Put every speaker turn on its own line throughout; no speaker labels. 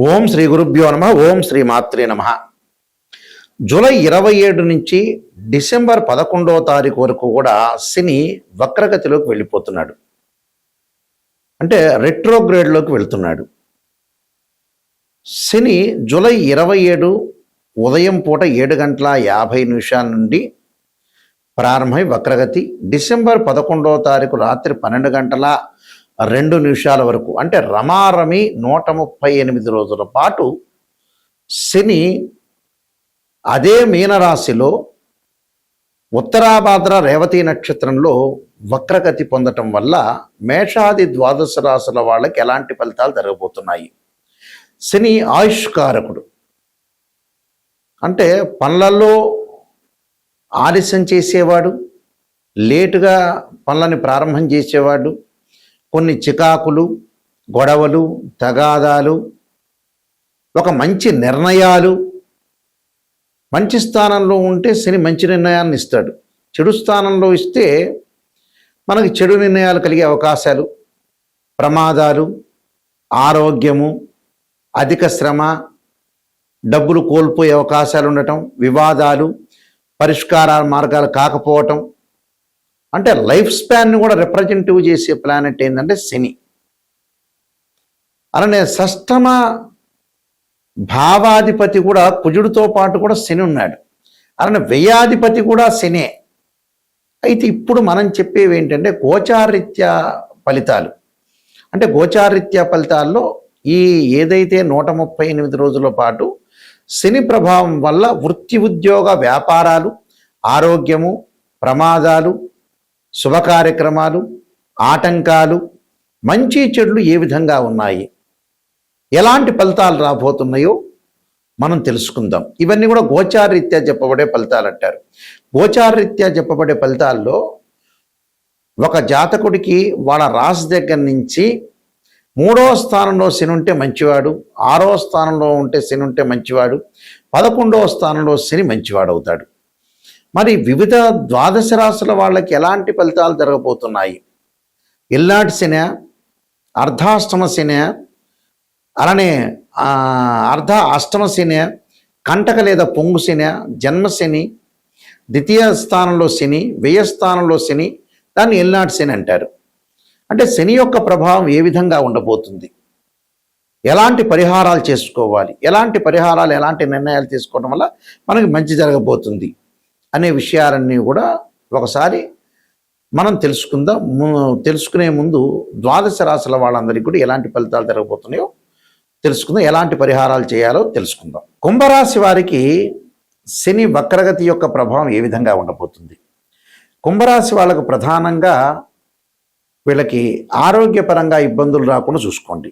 ఓం శ్రీ గురుభ్యో నమ. ఓం శ్రీ మాత్రే నమ. జూలై 27 నుంచి డిసెంబర్ 11వ తారీఖు వరకు కూడా శని వక్రగతిలోకి వెళ్ళిపోతున్నాడు. అంటే రెట్రోగ్రేడ్లోకి వెళ్తున్నాడు. శని జూలై 27 ఉదయం పూట 7:50 నుండి ప్రారంభమై వక్రగతి డిసెంబర్ 11వ తారీఖు రాత్రి 12:02 వరకు, అంటే రమారమి 138 రోజుల పాటు శని అదే మీనరాశిలో ఉత్తరాభాద్ర రేవతి నక్షత్రంలో వక్రగతి పొందటం వల్ల మేషాది ద్వాదశ రాశుల వాళ్ళకి ఎలాంటి ఫలితాలు జరగబోతున్నాయి. శని ఆయుష్కారకుడు, అంటే పనులలో ఆలస్యం చేసేవాడు, లేటుగా పనులని ప్రారంభం చేసేవాడు, కొన్ని చికాకులు, గొడవలు, తగాదాలు, ఒక మంచి నిర్ణయాలు. మంచి స్థానంలో ఉంటే శని మంచి నిర్ణయాన్ని ఇస్తాడు. చెడు స్థానంలో ఇస్తే మనకి చెడు నిర్ణయాలు కలిగే అవకాశాలు, ప్రమాదాలు, ఆరోగ్యము, అధిక శ్రమ, డబ్బులు కోల్పోయే అవకాశాలు ఉండటం, వివాదాలు, పరిష్కార మార్గాలు కాకపోవటం. అంటే లైఫ్ స్పాన్ని కూడా రిప్రజెంటివ్ చేసే ప్లానెట్ ఏంటంటే శని. అలానే షష్టమ భావాధిపతి కూడా కుజుడితో పాటు కూడా శని ఉన్నాడు. అలానే వ్యయాధిపతి కూడా శనే. అయితే ఇప్పుడు మనం చెప్పేవి ఏంటంటే గోచారరీత్యా ఫలితాలు. అంటే గోచారరీత్యా ఫలితాల్లో ఈ ఏదైతే 138 రోజుల పాటు శని ప్రభావం వల్ల వృత్తి, ఉద్యోగ, వ్యాపారాలు, ఆరోగ్యము, ప్రమాదాలు, శుభ కార్యక్రమాలు, ఆటంకాలు, మంచి చెడులు ఏ విధంగా ఉన్నాయి, ఎలాంటి ఫలితాలు రాబోతున్నాయో మనం తెలుసుకుందాం. ఇవన్నీ కూడా గోచారరీత్యా చెప్పబడే ఫలితాలు అంటారు. గోచారరీత్యా చెప్పబడే ఫలితాల్లో ఒక జాతకుడికి వాళ్ళ రాశి దగ్గర నుంచి 3వ స్థానంలో శని ఉంటే మంచివాడు, 6వ స్థానంలో ఉంటే శని ఉంటే మంచివాడు, 11వ స్థానంలో శని మంచివాడు అవుతాడు. మరి వివిధ ద్వాదశ రాశుల వాళ్ళకి ఎలాంటి ఫలితాలు జరగబోతున్నాయి? ఎల్లాటి శని, అర్ధాష్టమ శని, అలానే అష్టమ శని, కంటక లేదా పొంగు శని, జన్మశని, ద్వితీయ స్థానంలో శని, వ్యయ స్థానంలో శని, దాన్ని ఎల్నాటి శని అంటారు. అంటే శని యొక్క ప్రభావం ఏ విధంగా ఉండబోతుంది, ఎలాంటి పరిహారాలు చేసుకోవాలి, ఎలాంటి పరిహారాలు, ఎలాంటి నిర్ణయాలు తీసుకోవడం వల్ల మనకి మంచి జరగబోతుంది అనే విషయాలన్నీ కూడా ఒకసారి మనం తెలుసుకుందాం. తెలుసుకునే ముందు ద్వాదశ రాశుల వాళ్ళందరికీ కూడా ఎలాంటి ఫలితాలు జరగబోతున్నాయో తెలుసుకుందాం, ఎలాంటి పరిహారాలు చేయాలో తెలుసుకుందాం. కుంభరాశి వారికి శని వక్రగతి యొక్క ప్రభావం ఏ విధంగా ఉండబోతుంది? కుంభరాశి వాళ్ళకు ప్రధానంగా వీళ్ళకి ఆరోగ్యపరంగా ఇబ్బందులు రాకుండా చూసుకోండి.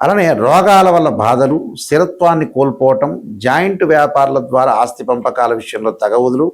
అలానే రోగాల వల్ల బాధలు, స్థిరత్వాన్ని కోల్పోవటం, జాయింట్ వ్యాపారాల ద్వారా ఆస్తి పంపకాల విషయంలో తగవుదులు,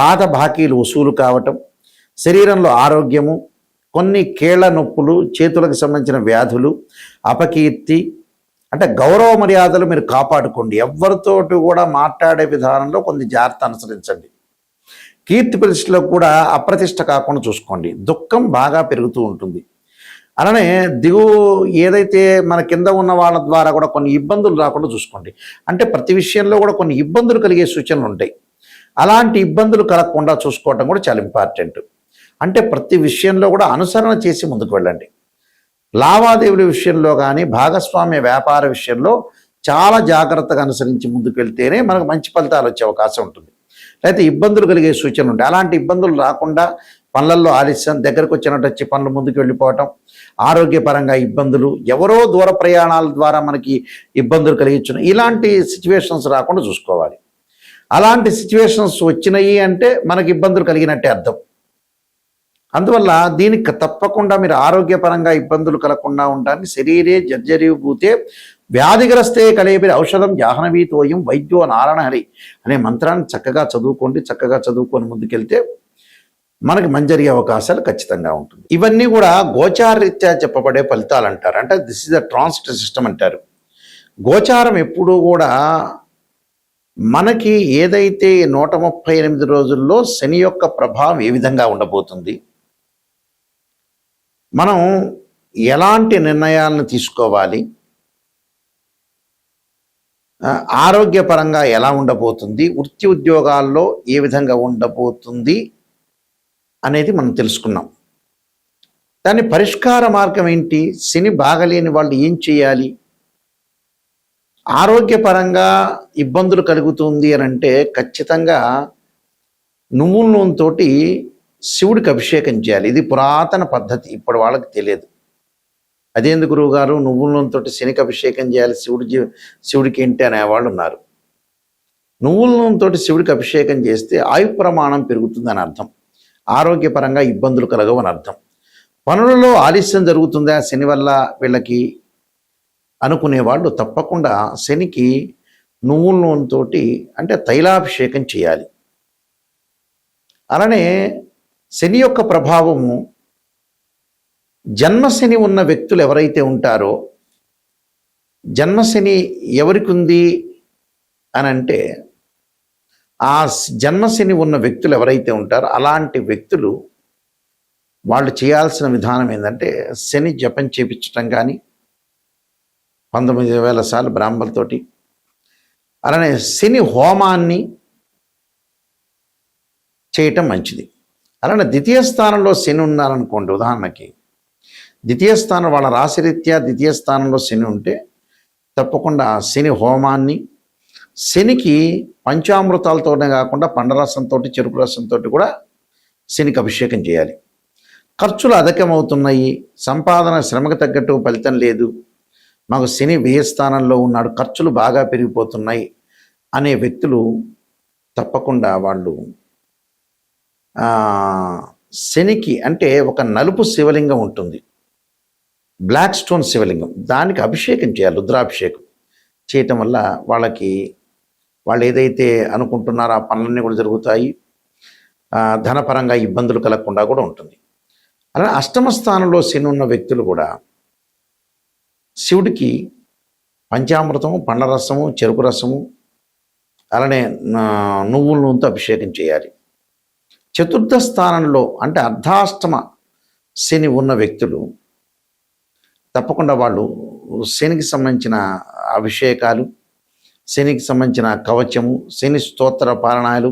పాత బాకీలు వసూలు కావటం, శరీరంలో ఆరోగ్యము, కొన్ని కీళ్ల నొప్పులు, చేతులకు సంబంధించిన వ్యాధులు, అపకీర్తి. అంటే గౌరవ మర్యాదలు మీరు కాపాడుకోండి. ఎవరితోటి కూడా మాట్లాడే విధానంలో కొన్ని జాగ్రత్త అనుసరించండి. కీర్తి ప్రతిష్టలో కూడా అప్రతిష్ట కాకుండా చూసుకోండి. దుఃఖం బాగా పెరుగుతూ ఉంటుంది. అలానే ఏదైతే మన కింద ఉన్న వాళ్ళ ద్వారా కూడా కొన్ని ఇబ్బందులు రాకుండా చూసుకోండి. అంటే ప్రతి విషయంలో కూడా కొన్ని ఇబ్బందులు కలిగే సూచనలు ఉంటాయి. అలాంటి ఇబ్బందులు కలగకుండా చూసుకోవటం కూడా చాలా ఇంపార్టెంట్. అంటే ప్రతి విషయంలో కూడా అనుసరణ చేసి ముందుకు వెళ్ళండి. లావాదేవీల విషయంలో కానీ, భాగస్వామ్య వ్యాపార విషయంలో చాలా జాగ్రత్తగా అనుసరించి ముందుకు వెళ్తేనే మనకు మంచి ఫలితాలు వచ్చే అవకాశం ఉంటుంది. లేకపోతే ఇబ్బందులు కలిగే సూచనలు ఉంటాయి. అలాంటి ఇబ్బందులు రాకుండా పనులలో ఆలస్యం, దగ్గరకు వచ్చినట్టు వచ్చి పనులు ముందుకు వెళ్ళిపోవటం, ఆరోగ్యపరంగా ఇబ్బందులు, ఎవరో దూర ప్రయాణాల ద్వారా మనకి ఇబ్బందులు కలిగించడం, ఇలాంటి సిచ్యువేషన్స్ రాకుండా చూసుకోవాలి. అలాంటి సిచ్యువేషన్స్ వచ్చినాయి అంటే మనకి ఇబ్బందులు కలిగినట్టే అర్థం. అందువల్ల దీనికి తప్పకుండా మీరు ఆరోగ్యపరంగా ఇబ్బందులు కలగకుండా ఉండడానికి శరీరే జర్జరీభూతే వ్యాధిగ్రస్తే కలేబిరి ఔషధం జాహ్నవీతోయం వైద్యో నారాయణహరి అనే మంత్రాన్ని చక్కగా చదువుకోండి. చక్కగా చదువుకొని ముందుకెళ్తే మనకి మంచి జరిగే అవకాశాలు ఖచ్చితంగా ఉంటుంది. ఇవన్నీ కూడా గోచారరీత్యా చెప్పబడే ఫలితాలు అంటారు. అంటే this is the transit system అంటారు. గోచారం ఎప్పుడూ కూడా మనకి ఏదైతే 138 రోజుల్లో శని యొక్క ప్రభావం ఏ విధంగా ఉండబోతుంది, మనం ఎలాంటి నిర్ణయాలను తీసుకోవాలి, ఆరోగ్యపరంగా ఎలా ఉండబోతుంది, వృత్తి ఉద్యోగాల్లో ఏ విధంగా ఉండబోతుంది అనేది మనం తెలుసుకున్నాం. దాని పరిష్కార మార్గం ఏంటి, శని బాగలేని వాళ్ళు ఏం చేయాలి, ఆరోగ్యపరంగా ఇబ్బందులు కలుగుతుంది అని అంటే ఖచ్చితంగా నువ్వుల నూనెతోటి శివుడికి అభిషేకం చేయాలి. ఇది పురాతన పద్ధతి, ఇప్పుడు వాళ్ళకి తెలియదు. అదేందుకు గురువు గారు నువ్వుల నూనెతోటి శనికి అభిషేకం చేయాలి, శివుడికి ఏంటి అనేవాళ్ళు ఉన్నారు. నువ్వుల నూనెతోటి శివుడికి అభిషేకం చేస్తే ఆయు ప్రమాణం పెరుగుతుందని అర్థం, ఆరోగ్యపరంగా ఇబ్బందులు కలగవని అర్థం. పనులలో ఆలస్యం జరుగుతుందా శని వల్ల వీళ్ళకి అనుకునేవాళ్ళు తప్పకుండా శనికి నువ్వుల నూనెతోటి అంటే తైలాభిషేకం చేయాలి. అలానే శని యొక్క ప్రభావము జన్మశని ఉన్న వ్యక్తులు ఎవరైతే ఉంటారో, జన్మశని ఎవరికి ఉంది అని అంటే ఆ జన్మశని ఉన్న వ్యక్తులు ఎవరైతే ఉంటారో అలాంటి వ్యక్తులు వాళ్ళు చేయాల్సిన విధానం ఏంటంటే శని జపం చేపించటం కానీ 19,000 సార్లు బ్రాహ్మణులతోటి, అలానే శని హోమాన్ని చేయటం మంచిది. అలానే ద్వితీయ స్థానంలో శని ఉన్నారనుకోండి, ఉదాహరణకి ద్వితీయ స్థానం వాళ్ళ రాశిరీత్యా ద్వితీయ స్థానంలో శని ఉంటే తప్పకుండా శని హోమాన్ని, శనికి పంచామృతాలతోనే కాకుండా పండరసంతో చెరుకు రసంతో కూడా శనికి అభిషేకం చేయాలి. ఖర్చులు అధికమవుతున్నాయి, సంపాదన శ్రమకు తగ్గట్టు ఫలితం లేదు, మాకు శని వ్యయ స్థానంలో ఉన్నాడు, ఖర్చులు బాగా పెరిగిపోతున్నాయి అనే వ్యక్తులు తప్పకుండా వాళ్ళు శనికి అంటే ఒక నలుపు శివలింగం ఉంటుంది, బ్లాక్ స్టోన్ శివలింగం, దానికి అభిషేకం చేయాలి. రుద్రాభిషేకం చేయటం వల్ల వాళ్ళు ఏదైతే అనుకుంటున్నారో ఆ పనులన్నీ కూడా జరుగుతాయి, ధనపరంగా ఇబ్బందులు కలగకుండా కూడా ఉంటుంది. అలానే అష్టమ స్థానంలో శని ఉన్న వ్యక్తులు కూడా శివుడికి పంచామృతము, పండ్లరసము, చెరుకు రసము, అలానే నువ్వుల నూనెతో అభిషేకం చేయాలి. చతుర్థ స్థానంలో అంటే అర్ధాష్టమ శని ఉన్న వ్యక్తులు తప్పకుండా వాళ్ళు శనికి సంబంధించిన అభిషేకాలు, శనికి సంబంధించిన కవచము, శని స్తోత్ర పారాయణాలు,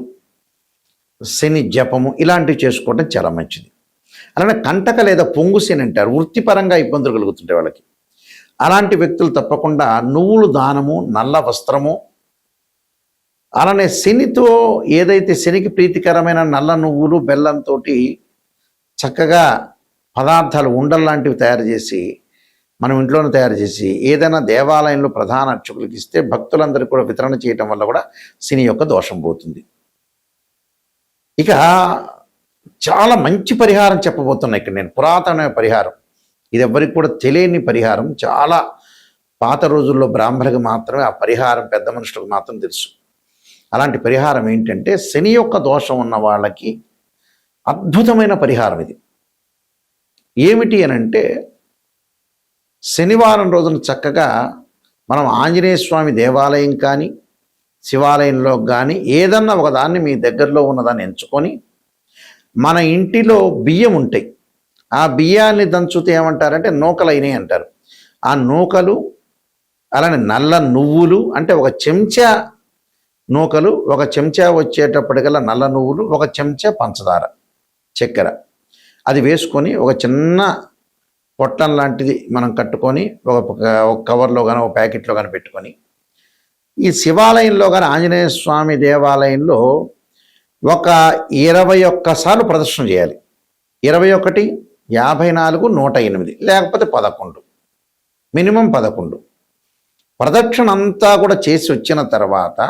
శని జపము ఇలాంటివి చేసుకోవడం చాలా మంచిది. అలానే కంటక లేదా పొంగు శని అంటారు, వృత్తిపరంగా ఇబ్బందులు కలుగుతుంటాయి వాళ్ళకి. అలాంటి వ్యక్తులు తప్పకుండా నువ్వులు దానము, నల్ల వస్త్రము, అలానే శనితో ఏదైతే శనికి ప్రీతికరమైన నల్ల నువ్వులు బెల్లంతో చక్కగా పదార్థాలు ఉండల్లాంటివి తయారు చేసి మనం ఇంట్లోనే తయారు చేసి ఏదైనా దేవాలయంలో ప్రధాన అర్చకులకు ఇస్తే భక్తులందరికీ కూడా వితరణ చేయటం వల్ల కూడా శని యొక్క దోషం పోతుంది. ఇక చాలా మంచి పరిహారం చెప్పబోతున్నా ఇక్కడ నేను, పురాతనమైన పరిహారం, ఇది ఎవ్వరికి కూడా తెలియని పరిహారం. చాలా పాత రోజుల్లో బ్రాహ్మణులకు మాత్రమే ఆ పరిహారం, పెద్ద మనుషులకు మాత్రం తెలుసు. అలాంటి పరిహారం ఏంటంటే శని యొక్క దోషం ఉన్న వాళ్ళకి అద్భుతమైన పరిహారం ఇది. ఏమిటి అని అంటే శనివారం రోజున చక్కగా మనం ఆంజనేయ స్వామి దేవాలయం కానీ శివాలయంలో కానీ ఏదన్నా ఒకదాన్ని మీ దగ్గరలో ఉన్నదాన్ని ఎంచుకొని, మన ఇంటిలో బియ్యం ఉంటాయి, ఆ బియ్యాన్ని దంచుతే ఏమంటారంటే నూకలైనవి అంటారు. ఆ నూకలు, అలానే నల్ల నువ్వులు అంటే ఒక చెంచా నూకలు, ఒక చెంచా వచ్చేటప్పటికల్లా నల్ల నువ్వులు, ఒక చెంచా పంచదార, చక్కెర, అది వేసుకొని ఒక చిన్న పొట్టం లాంటిది మనం కట్టుకొని ఒక కవర్లో కానీ ఒక ప్యాకెట్లో కానీ పెట్టుకొని ఈ శివాలయంలో కానీ ఆంజనేయ స్వామి దేవాలయంలో ఒక 21 సార్లు ప్రదర్శన చేయాలి. 21, 54, 108 లేకపోతే 11, మినిమం 11 ప్రదక్షిణ అంతా కూడా చేసి వచ్చిన తర్వాత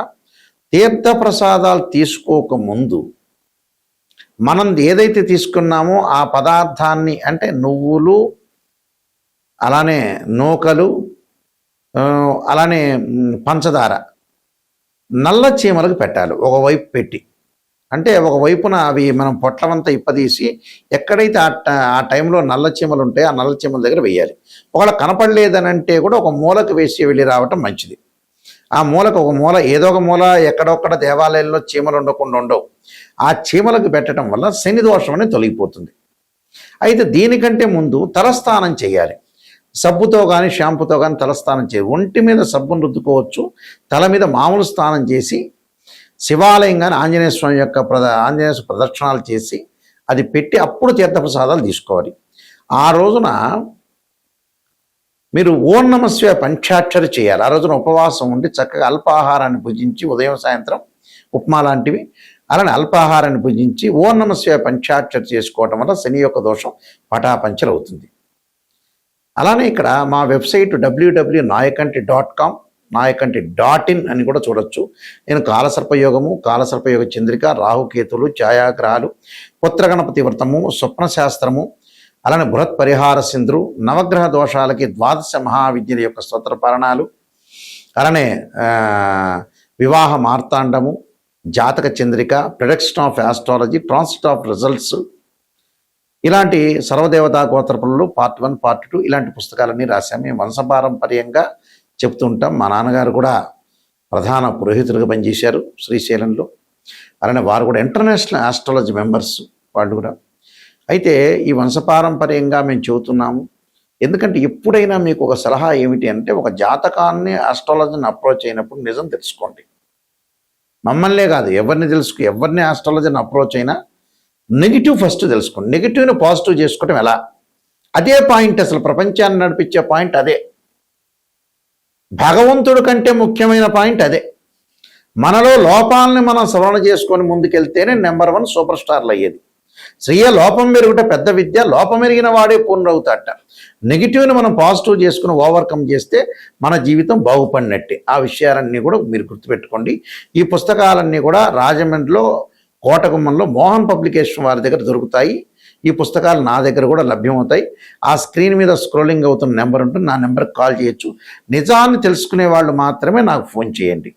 తీర్థప్రసాదాలు తీసుకోకముందు మనం ఏదైతే తీసుకున్నామో ఆ పదార్థాన్ని అంటే నువ్వులు, అలానే నూకలు, అలానే పంచదార నల్ల చీమలకు పెట్టాలి. ఒకవైపు పెట్టి అంటే ఒకవైపున అవి మనం పొట్లమంతా ఇప్పదీసి ఎక్కడైతే ఆ టైంలో నల్ల చీమలు ఉంటాయో ఆ నల్ల చీమల దగ్గర వేయాలి. ఒకవేళ కనపడలేదని అంటే కూడా ఒక మూలకు వేసి వెళ్ళి రావటం మంచిది. ఆ మూలకు ఒక మూల, ఏదో ఒక మూల, ఎక్కడొక్కడ దేవాలయంలో చీమలు ఉండకుండా ఉండవు. ఆ చీమలకు పెట్టడం వల్ల శని దోషం అనేది తొలగిపోతుంది. అయితే దీనికంటే ముందు తలస్నానం చేయాలి. సబ్బుతో కానీ షాంపుతో కానీ తలస్నానం చేయాలి. ఒంటి మీద సబ్బును రుద్దుకోవచ్చు, తల మీద మామూలు స్నానం చేసి శివాలయం కానీ ఆంజనేయ స్వామి యొక్క ఆంజనేయ స్వామి ప్రదక్షిణాలు చేసి అది పెట్టి అప్పుడు తీర్థప్రసాదాలు తీసుకోవాలి. ఆ రోజున మీరు ఓం నమః శివాయ పంచాక్షరి చేయాలి. ఆ రోజున ఉపవాసం ఉండి చక్కగా అల్పాహారాన్ని భుజించి ఉదయం సాయంత్రం ఉప్మా లాంటివి అలానే అల్పాహారాన్ని భుజించి ఓం నమః శివాయ పంచాక్షరి చేసుకోవటం వల్ల శని యొక్క దోషం పటాపంచలు అవుతుంది. అలానే ఇక్కడ మా వెబ్సైట్ www.nayakanti.com nayakanti.in అని కూడా చూడొచ్చు. నేను కాలసర్పయోగము, కాలసర్పయోగ చంద్రిక, రాహుకేతులు, ఛాయాగ్రహాలు, పుత్రగణపతి వ్రతము, స్వప్నశాస్త్రము, అలానే బృహత్ పరిహార సింధురు, నవగ్రహ దోషాలకి ద్వాదశ మహావిద్యల యొక్క స్తోత్ర పారణాలు, అలానే వివాహ మార్తాండము, జాతక Chandrika, production of astrology, transit of results, ఇలాంటి సర్వదేవతా గోత్రపులలో పార్ట్ 1 పార్ట్ 2 ఇలాంటి పుస్తకాలన్నీ రాశాము. మేము వంశపారంపర్యంగా చెప్తూ ఉంటాం. మా నాన్నగారు కూడా ప్రధాన పురోహితులుగా పనిచేశారు శ్రీశైలంలో. అలానే వారు కూడా ఇంటర్నేషనల్ ఆస్ట్రాలజీ మెంబర్స్ వాళ్ళు కూడా. అయితే ఈ వంశపారంపర్యంగా మేము చెబుతున్నాము. ఎందుకంటే ఎప్పుడైనా మీకు ఒక సలహా ఏమిటి అంటే, ఒక జాతకాన్ని ఆస్ట్రాలజీని అప్రోచ్ అయినప్పుడు నిజం తెలుసుకోండి. మమ్మల్నే కాదు ఎవరిని ఆస్ట్రాలజీని అప్రోచ్ అయినా నెగిటివ్ ఫస్ట్ తెలుసుకోండి. నెగిటివ్ని పాజిటివ్ చేసుకోవటం ఎలా, అదే పాయింట్. అసలు ప్రపంచాన్ని నడిపించే పాయింట్ అదే. భగవంతుడి కంటే ముఖ్యమైన పాయింట్ అదే. మనలో లోపాలని మనం సవరణ చేసుకొని ముందుకెళ్తేనే నెంబర్ 1 సూపర్ స్టార్లు అయ్యేది. స్త్రీయ లోపం మెరుగుట పెద్ద విద్య, లోపం ఎరిగిన వాడే పూర్ణవుతాట. నెగిటివ్ని మనం పాజిటివ్ చేసుకుని ఓవర్కమ్ చేస్తే మన జీవితం బాగుపడినట్టే. ఆ విషయాలన్నీ కూడా మీరు గుర్తుపెట్టుకోండి. ఈ పుస్తకాలన్నీ కూడా రాజమండ్రిలో కోటగుమ్మంలో మోహన్ పబ్లికేషన్ వారి దగ్గర దొరుకుతాయి. ఈ పుస్తకాలు నా దగ్గర కూడా లభ్యమవుతాయి. ఆ స్క్రీన్ మీద స్క్రోలింగ్ అవుతున్న నెంబర్ ఉంటుంది, నా నెంబర్కి కాల్ చేయొచ్చు. నిజాన్ని తెలుసుకునే వాళ్ళు మాత్రమే నాకు ఫోన్ చేయండి.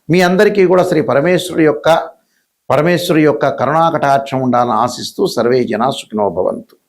మీ అందరికీ కూడా శ్రీ పరమేశ్వరుడి యొక్క కరుణాకటాక్షం ఉండాలని ఆశిస్తూ సర్వే జనా సుఖినో భవంతు.